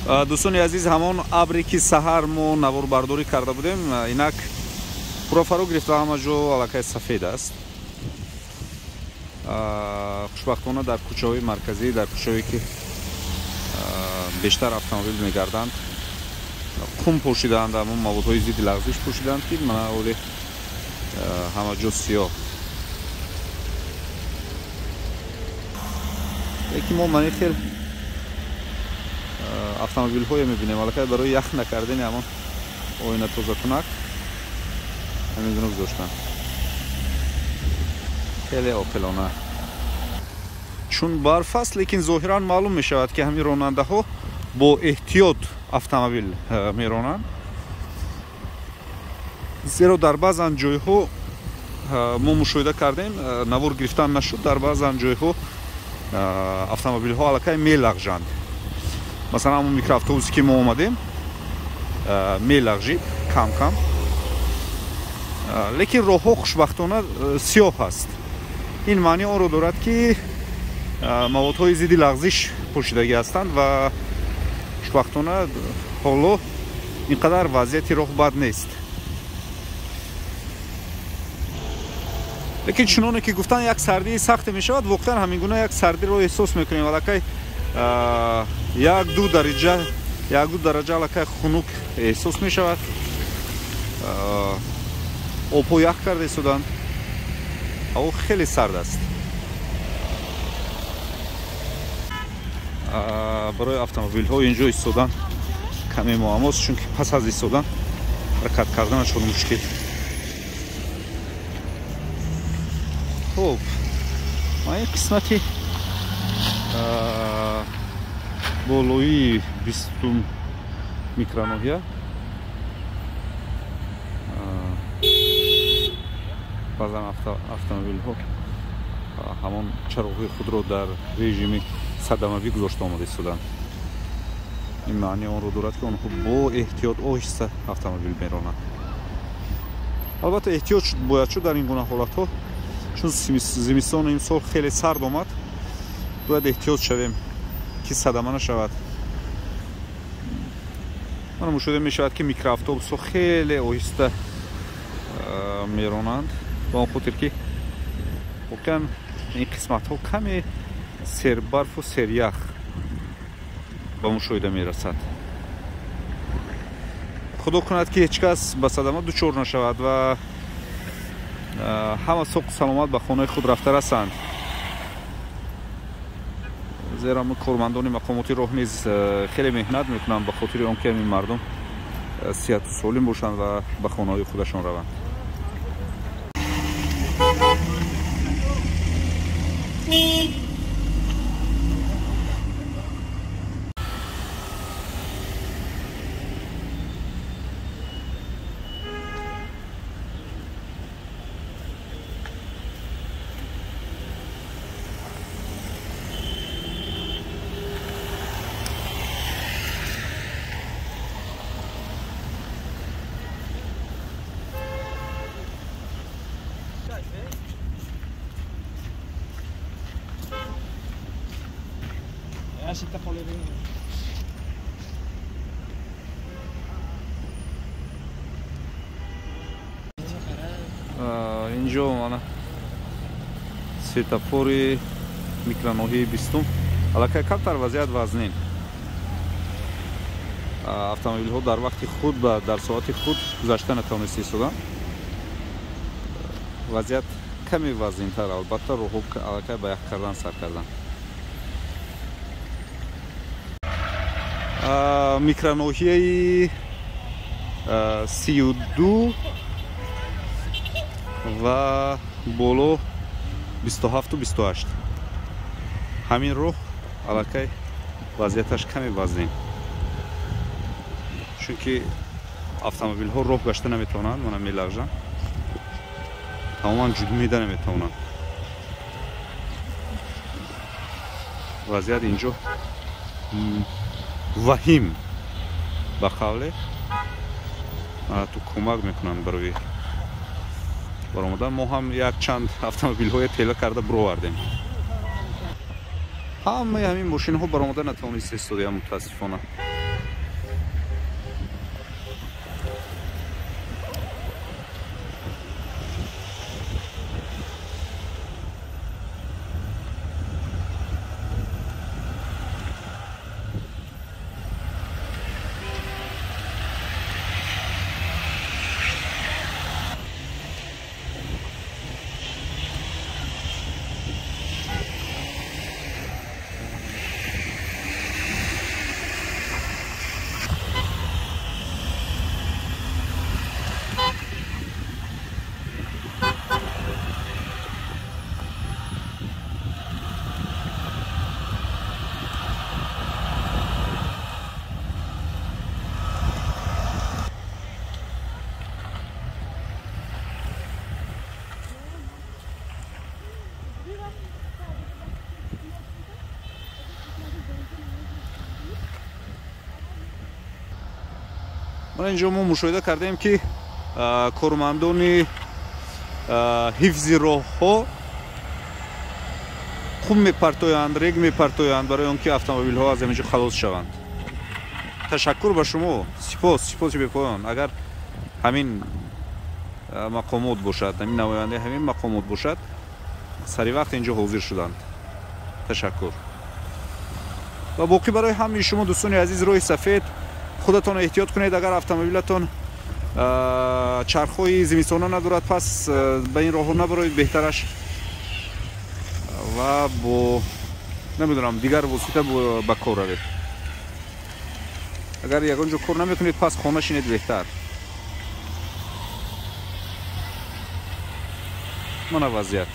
دوستان عزیز، همون ابری که سحر ما نواربرداری کرده بودیم اینک پورا فرو گرفته، همه جو علاقه سفید است. خوشبختانه در کوچه‌های مرکزی، در کوچه‌هایی که بیشتر اتومبیل میگردند قم پوشیدند، همون موادهای ضد لغزش پوشیدند که من اولی همه جو سیاه. یکی ما منی خیلی اتومبیل های میبینیم علاقه برای یخ نکردن همون آینه توزه کنک همین گونه گذاشتن، خیلی عاقلانه. چون برف است لیکن ظاهرا معلوم می شود که همین راننده ها با احتیاط اتومبیل میرانند، زیرا در بعض از جای ها ما مشاهده کردیم نوار گرفتن نشد، در بعض از جای ها اتومبیل ها علاقه میلغزند. مثلا همون میکرواتوبوسی که ما آمدیم میلغزید کم کم، لیکن راه ها خوشبختانه سیاه است. این معنی آن را دارد که موادهای ضد لغزش پوشیدگی هستند و خوشبختانه حالا اینقدر وضعیت راه بد نیست. لیکن چنانه که گفتن یک سردی سخت می شود، واقعا همین گونه یک سردی رو احساس میکنیم. علاقه یک دو درجه علاقه خنک احساس می شود. آب یخ کرده شدند، او خیلی سرد است. برای اتومبیل ها اینجا ایستادن کمی معماست، چون که پس از ایستادن حرکت کردنشون مشکل. خب ما این قسمتی بالایی 20 میکرانوهیه بعضا اتومبیل ها همون چراغ خود رو در رژیم صدموی گذاشته آمده شدند. این معنی آن رو دارد که آنها با احتیاط آهسته اتومبیل میرانند. البته احتیاط باید شد در این گونه حالت ها، چون زمستان این سال خیلی سرد آمد، باید احتیاط شویم که صدمه نشود. من مشاهده می شود که میکرواتوبوس ها خیلی آهسته میرانند، با آن خاطر که واقعا این قسمت ها کمی سر برف و سر یخ با مشاهده می رسد. خدا کند که هیچ کس به صدمه دچار نشود و همه سوق سلامت به خانه خود رفته رسند. زیرا کارمندان مقاماتی راه نیز خیلی مهنت میکنند به خاطر آنکه این مردم صحت و سالم باشند و به خانه های خودشان روند. اینجا مانا سویتافور میکرانوهی 20 علاقه کمتر وضعیت وزنین. اتومبیل ها در وقت خود و در ساعت خود گذشته نتوانست ایستادن. وضعیت کمی وزین تر، البته رو علاقه به یخ کردن سر کردن. میکرانوهی 32 و بالا 27 و 28. همین رو علاقه وضعیتش کمی وزین، چون که اتومبیل ها راه گشته نمیتونند، من میلغزم، تماما جلو میده نمیتونند. وضعیت اینجا وحیم به قوله تو کمک میکنن برای برآمدن. ما هم یک چند اتومبیل های تیله کرده برآوردیم. همین ماشین ها برآمده نتوانست ایستاده، متاسفانه ما اینجا ما مشاهده کردیم که کارمندان حفظ راه‌ها خوب میپرتویند، ریگ میپرتویند برای آنکه اتومبیل ها از اینجا خلاص شوند. تشکر به شما، سپاس بپایان. اگر همین مقامات باشد، همین نماینده همین مقامات باشد، سری وقت اینجا حاضر شدند. تشکر. و باقی برای همه شما دوستان عزیز راه سفید، خودتان احتیاط کنید. اگر اتومبیلتان چرخهای زمستانه ندارد پس به این راه نبرید، بهترش و با نمیدونم دیگر واسطه به کار روید. اگر یگانجا کار نمیکنید پس خانه شینید بهتر. من وضعیت